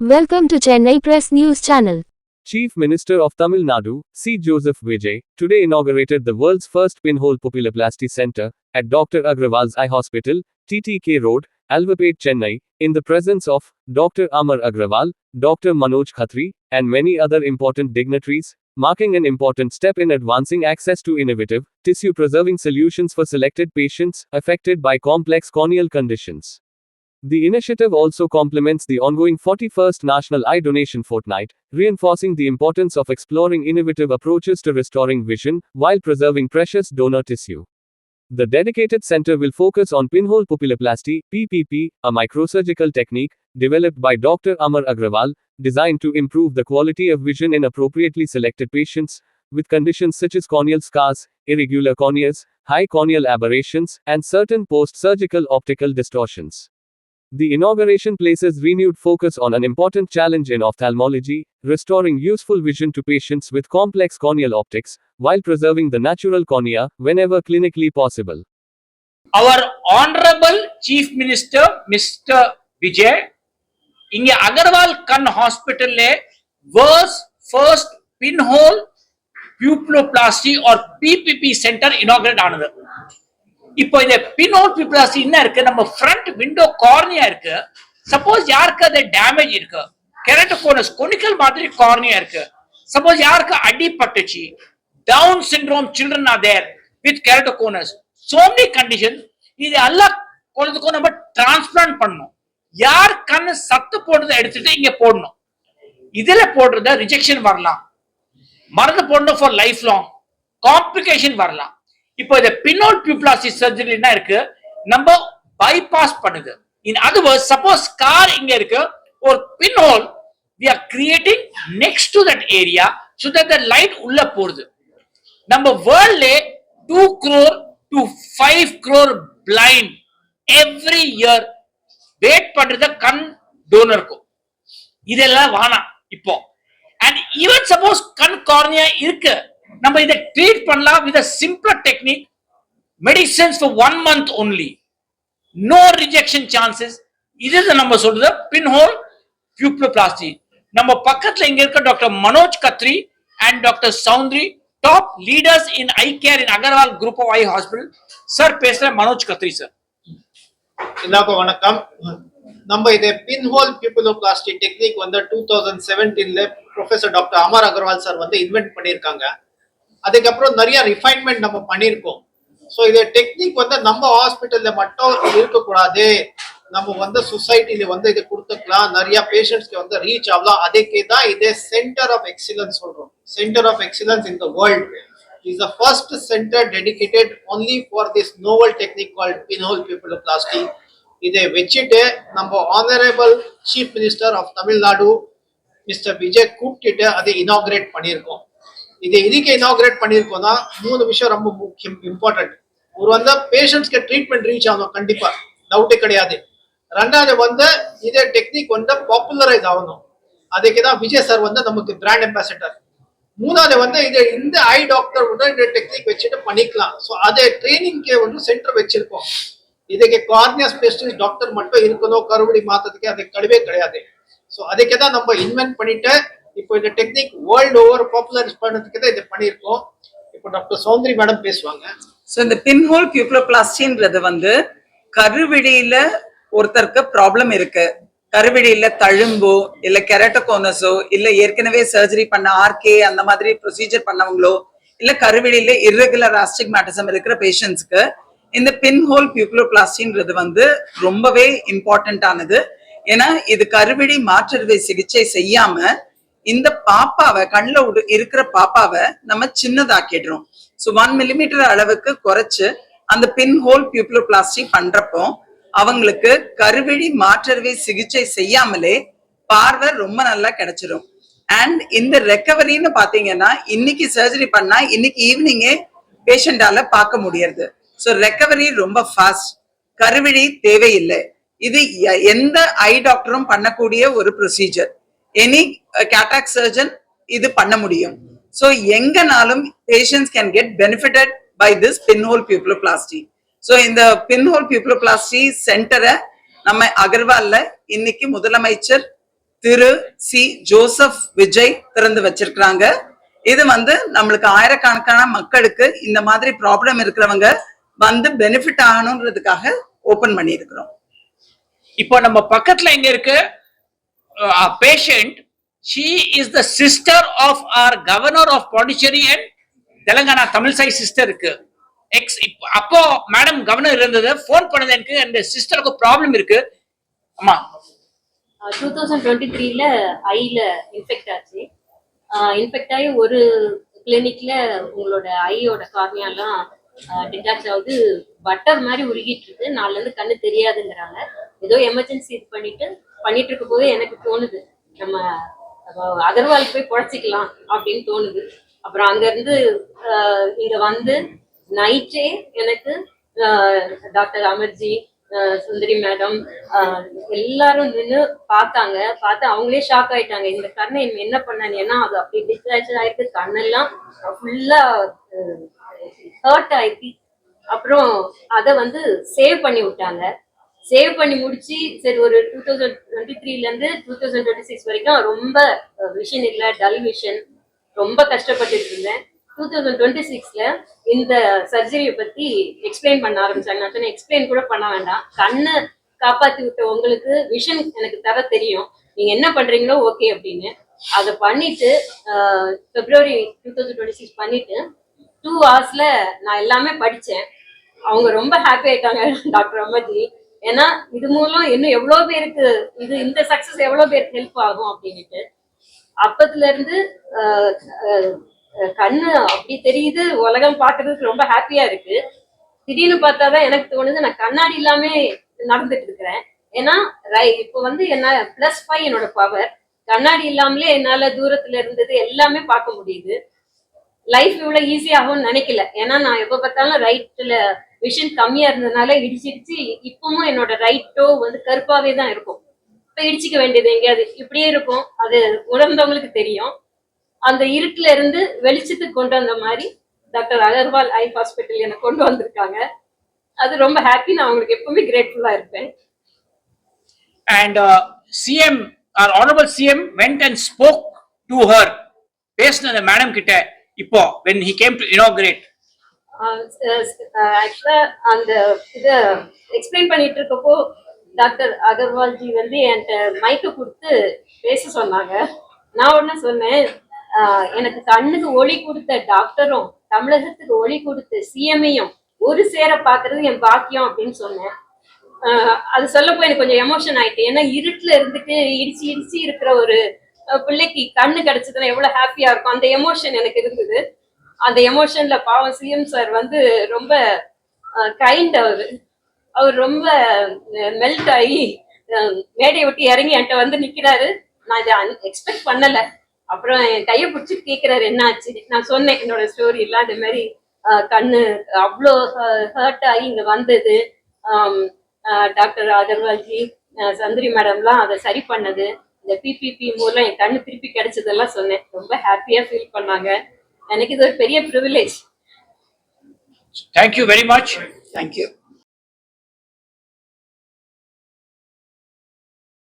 Welcome to Chennai Press News Channel. Chief Minister of Tamil Nadu, C. Joseph Vijay, today inaugurated the world's first pinhole pupilloplasty center at Dr. Agrawal's Eye Hospital, TTK Road, Alvapet, Chennai, in the presence of Dr. Amar Agrawal, Dr. Manoj Khatri, and many other important dignitaries, marking an important step in advancing access to innovative, tissue-preserving solutions for selected patients affected by complex corneal conditions. The initiative also complements the ongoing 41st National Eye Donation Fortnight, reinforcing the importance of exploring innovative approaches to restoring vision while preserving precious donor tissue. The dedicated center will focus on pinhole pupilloplasty (PPP), a microsurgical technique developed by Dr. Amar Agrawal, designed to improve the quality of vision in appropriately selected patients with conditions such as corneal scars, irregular corneas, high corneal aberrations, and certain post-surgical optical distortions. The inauguration places renewed focus on an important challenge in ophthalmology, restoring useful vision to patients with complex corneal optics, while preserving the natural cornea whenever clinically possible. Our Honorable Chief Minister, Mr. Vijay, in Agarwal Kan Hospital, was first pinhole pupilloplasty or PPP center inaugurated another. இப்போ இந்த pinhole பிப்ளாஸ்டி என்ன இருக்கு, நம்ம front window cornea இருக்கு. Suppose யாருக்கு அது damage இருக்கு, keratoconus கொனிக்கல் மாதிரி கார்னியா இருக்கு. சப்போஸ் யாருக்கு அடிபட்டுச்சு, Down syndrome children are there with keratoconus, so many condition, இது எல்லாம் கொள்றதுக்கும் நம்ம டிரான்ஸ்பிளான்ட் பண்ணணும். யார் கண்ணு சத்து போடுறதை எடுத்துட்டு இங்க போடணும். இதுல போடுறத ரிஜெக்ஷன் வரலாம், மருந்து போடணும் ஃபார் லைஃப் லாங், காம்ப்ளிகேஷன் வரலாம். இப்போ இந்த பின்ஹோல் பியூப்ளாஸ்டி சர்ஜரி என்ன இருக்கு, நம்ம பைபாஸ் பண்ணுது. In other words, suppose scar இங்க இருக்கு, ஒரு pinhole we are creating next to that area so that the light உள்ள போறது. நம்ம வேர்ல்ட்ல 2 crore to 5 crore blind every year wait பண்றது கண் டோனருக்கு. இதெல்லாம் வாணாம் இப்போ. and even suppose கண் கார்னியா இருக்கு, நம்ம இதை ட்ரீட் பண்ணலாம் with a simpler technique, medicines for 1 month only, no rejection chances. இது நம்ம சொல்றது pinhole pupilloplasty. நம்ம பக்கத்துல இங்க இருக்க doctor Manoj Khatri and doctor Soundari, top leaders in eye care in Agarwal group of eye hospital. Sir பேசுறேன், மனோஜ் கத்ரி சார். எல்லாருக்கும் வணக்கம். நம்ம இதை பின்ஹோல் பியூப்பிலோபிளாஸ்டி டெக்னிக் வந்து 2017ல professor doctor Amar Agarwal sir வந்து இன்வென்ட் பண்ணியிருக்காங்க. அதுக்கப்புறம் நிறைய ரிஃபைன்மெண்ட் நம்ம பண்ணியிருக்கோம். ஸோ இது டெக்னிக் வந்து நம்ம ஹாஸ்பிட்டல்ல மட்டும் இருக்கக்கூடாது, நம்ம வந்து சொசைட்டில வந்து இது கொடுத்துக்கலாம், நிறைய பேஷண்ட்ஸ்க்கு வந்து ரீச் ஆகலாம். அதுக்கு தான் இதே சென்டர் ஆஃப் எக்ஸலன்ஸ் சொல்றோம். Centre of excellence in the world is the first center dedicated only for this novel technique called pinhole pupilloplasty. இதை வச்சுட்டு நம்ம honourable chief minister of Tamil Nadu mister Vijay கூப்பிட்டு அதை இனாகிரேட் பண்ணியிருக்கோம். இதை இதுக்கு இனாகிரேட் பண்ணியிருக்கோம்னா 3 விஷயம் ரொம்ப முக்கியம், இம்பார்ட்டன்ட். ஒரு வந்து பேஷண்ட்ஸ்க்கு ட்ரீட்மெண்ட் ரீச் ஆகணும், கண்டிப்பா டவுட்டே கிடையாது. ரெண்டாவது வந்து இதே டெக்னிக் வந்து பாப்புலரைஸ் ஆகணும், அதுக்கு தான் விஜய் சார் வந்து நமக்கு பிராண்ட் அம்பாசிடர். மூணாவது வந்து இது இந்த ஐ டாக்டர் வந்து இந்த டெக்னிக் வச்சுட்டு பண்ணிக்கலாம். ஸோ அதை ட்ரைனிங்க்கு வந்து சென்டர் வச்சிருக்கோம். இதுக்கு கார்னியா ஸ்பெஷலிஸ்ட் டாக்டர் மட்டும் இருக்கணும், கருவடி மாத்ததுக்கு அது கிடையாது. ஸோ அதுக்கு தான் நம்ம இன்வென்ட் பண்ணிட்டு இப்போ இந்த டெக்னிக் வேர்ல்டு ஓவர் பாப்புலரைஸ் பண்ணதுக்கு தான் இதை பண்ணியிருக்கோம். இப்போ டாக்டர் சௌந்தரி மேடம் பேசுவாங்க. ஸோ இந்த பின்ஹோல் பியூப்பிலோபிளாஸ்டின்றது வந்து கருவிழியில ஒருத்தருக்கு ப்ராப்ளம் இருக்கு, கருவிழியில தழும்போ இல்ல கெரட்டோகோனஸோ இல்ல ஏற்கனவே சர்ஜரி பண்ண ஆர்கே அந்த மாதிரி ப்ரொசீஜர் பண்ணவங்களோ இல்ல கருவிழியில இர்ரெகுலர் ஆஸ்டிக்மேட்டிசம் இருக்கிற பேஷண்ட்ஸ்க்கு இந்த பின்ஹோல் பியூப்பிலோபிளாஸ்டின்றது வந்து ரொம்பவே இம்பார்ட்டன்ட் ஆனது. ஏன்னா இது கருவிழி மாற்றறுவை சிகிச்சை செய்யாம இந்த பாப்பாவை, கண்ணில் இருக்கிற பாப்பாவை நம்ம சின்னதாக்கிடுறோம். ஸோ 1 millimeter அளவுக்கு குறைச்சு அந்த பின்ஹோல் பியூப்பிலோபிளாஸ்டி பண்றப்போ அவங்களுக்கு கருவிழி மாற்றறுவை சிகிச்சை செய்யாமலே பார்வை ரொம்ப நல்லா கிடைச்சிடும். அண்ட் இந்த ரெக்கவரின்னு பாத்தீங்கன்னா இன்னைக்கு சர்ஜரி பண்ணா இன்னைக்கு ஈவினிங்கே பேஷண்டால பார்க்க முடியாது. ஸோ ரெக்கவரி ரொம்ப ஃபாஸ்ட், கருவிழி தேவையில்லை. இது எந்த ஐ டாக்டரும் பண்ணக்கூடிய ஒரு ப்ரொசீஜர். எனி கேட்டாக் சர்ஜன் இது பண்ண முடியும். ஸோ எங்கனாலும் patients can get benefitted by this pinhole pupilloplasty. So இந்த பின்ஹோல் பியூப்பிலோபிளாஸ்டி சென்டரை நம்ம அகர்வால்ல இன்னைக்கு முதலமைச்சர் திரு சி ஜோசப் விஜய் திறந்து வச்சிருக்கிறாங்க. இது வந்து நம்மளுக்கு ஆயிரக்கணக்கான மக்களுக்கு இந்த மாதிரி ப்ராப்ளம் இருக்கிறவங்க வந்து பெனிஃபிட் ஆகணுன்றதுக்காக ஓபன் பண்ணியிருக்கிறோம். இப்போ நம்ம பக்கத்துல எங்க இருக்கு patient, she is the sister of our governor of Pondicherry and Telangana Tamilisai sister இருக்கு. அப்போ மேடம் கவர்னர் இருந்தது, போன் பண்ணது எனக்கு, அந்த சிஸ்டருக்கு ப்ராப்ளம் இருக்கு. அம்மா 2023ல ஐல இன்ஃபெக்ட் ஆச்சு. இன்ஃபெக்ட் ஆகி ஒரு கிளினிக்ல உங்களோட ஐயோட கார்னியாலாம் டிட்டாச் ஆகுது, பட்டர் மாதிரி உருகிட்டு இருக்கு, நாலுல இருந்து கண்ணு தெரியாதுங்கிறாங்க. ஏதோ எமர்ஜென்சி இது பண்ணிட்டு இருக்கும் போது எனக்கு தோணுது நம்ம அகர்வால் போய் குழைச்சிக்கலாம் அப்படின்னு தோணுது. அப்புறம் அங்க இருந்து இங்க வந்து நைட்டே எனக்கு டாக்டர் அமர்ஜி, சுந்தரி மேடம் எல்லாரும் நின்று பார்த்து அவங்களே ஷாக் ஆயிட்டாங்க. இந்த கண்ணை என்ன பண்ணாங்க, ஏன்னா அது அப்படி டிஸ்ட்ராக்ட் ஆயிருக்கு, கண்ணெல்லாம் ஃபுல்லா ஹர்ட் ஆயிருக்கு. அப்புறம் அதை வந்து சேவ் பண்ணி விட்டாங்க. சேவ் பண்ணி முடிச்சு சரி ஒரு 2023ல இருந்து 2026 வரைக்கும் ரொம்ப விஷன் இல்லை, டல் விஷன், ரொம்ப கஷ்டப்பட்டுட்டு இருந்தேன். 2026ல இந்த சர்ஜரியை பத்தி எக்ஸ்பிளைன் பண்ண ஆரம்பிச்சாங்க. நான் சொன்னேன் எக்ஸ்பிளைன் கூட பண்ண வேண்டாம், கண்ணை காப்பாத்தி விட்ட உங்களுக்கு விஷன் எனக்கு தர தெரியும், நீங்க என்ன பண்றீங்களோ ஓகே அப்படின்னு. அதை பண்ணிட்டு February 2026 பண்ணிட்டு 2 hours நான் எல்லாமே படிச்சேன். அவங்க ரொம்ப ஹாப்பி ஆயிட்டாங்க டாக்டர் அமர்ஜி. ஏன்னா இது மூலம் இன்னும் எவ்வளவு பேருக்கு இந்த சக்சஸ் எவ்வளவு பேருக்கு ஹெல்ப் ஆகும் அப்படின்ட்டு. அப்பத்துல இருந்து கண்ணு அப்படி தெரியுது, உலகம் பாக்குறதுக்கு ரொம்ப ஹாப்பியா இருக்கு. திடீர்னு பார்த்தாதான் எனக்கு தோணுது நான் கண்ணாடி இல்லாமே நடந்துட்டு இருக்கிறேன். ஏன்னா இப்போ வந்து என்ன +5 என்னோட பவர், கண்ணாடி இல்லாமலே என்னால தூரத்துல இருந்தது எல்லாமே பார்க்க முடியுது. லைஃப் இவ்வளவு ஈஸியாகும்னு நினைக்கல. ஏன்னா நான் எப்ப பார்த்தாலும் ரைட்ல விஷன் கம்மியா இருந்ததுனால இடிச்சிடுச்சு. இப்பவும் என்னோட ரைட்டோ வந்து கருப்பாவே தான் இருக்கும். இப்ப இடிச்சிக்க வேண்டியது எங்கேயாவது இப்படியே இருக்கும், அது உணர்ந்தவங்களுக்கு தெரியும். அந்த இருட்டுல இருந்து வெளிச்சத்துக்கு கொண்டு வந்த மாதிரி டாக்டர் அகர்வால் ஐ ஹாஸ்பிட்டல் எனக்கு கொண்டு வந்திருக்காங்க. அது ரொம்ப ஹாப்பி, நான் அவங்களுக்கு எப்பவுமே கிரேட்ஃபுல்லா இருப்பேன். and CM, our honorable CM went and spoke to her, பேசின அந்த மேடம் கிட்ட இப்போ when he came to inaugurate. ஆக்சுவலா அந்த இதை எக்ஸ்பிளைன் பண்ணிட்டு இருக்கப்போ டாக்டர் அகர்வால் ஜி வந்து என்கிட்ட மைக்கு கொடுத்து பேச சொன்னாங்க. நான் ஒண்ணு சொன்னேன், எனக்கு கண்ணுக்கு ஒளி கொடுத்த டாக்டரும் தமிழகத்துக்கு ஒளி கொடுத்த சிஎம்ஐயும் ஒரு சேர பாக்குறது என் பாக்கியம் அப்படின்னு சொன்னேன். அது சொல்லப்போ எனக்கு கொஞ்சம் எமோஷன் ஆயிட்டு. ஏன்னா இருட்டுல இருந்துட்டு இடிச்சு இருக்கிற ஒரு பிள்ளைக்கு கண்ணு கிடைச்சதுன்னா எவ்வளவு ஹாப்பியா இருக்கும், அந்த எமோஷன் எனக்கு இருந்தது. அந்த எமோஷன்ல பாவம் சிஎம் சார் வந்து ரொம்ப கைண்ட், அவர் ரொம்ப மெல்ட் ஆகி மேடையை விட்டு இறங்கி என்கிட்ட வந்து நிக்கிறாரு. நான் இதை எக்ஸ்பெக்ட் பண்ணல. அப்புறம் என் கையை பிடிச்சி கேட்கிறாரு என்ன ஆச்சு. நான் சொன்னேன் என்னோட ஸ்டோரி எல்லாம், இந்த மாதிரி கண்ணு அவ்வளோ ஹர்ட் ஆகி இங்க வந்தது, டாக்டர் அகர்வால்ஜி சந்திரி மேடம்லாம் அதை சரி பண்ணது, இந்த பிபிபி மூலம் என் கண்ணு திருப்பி கிடைச்சதெல்லாம் சொன்னேன். ரொம்ப ஹாப்பியா ஃபீல் பண்ணாங்க. எனக்கு இது ஒரு பெரிய privilege. Thank you very much. Thank you.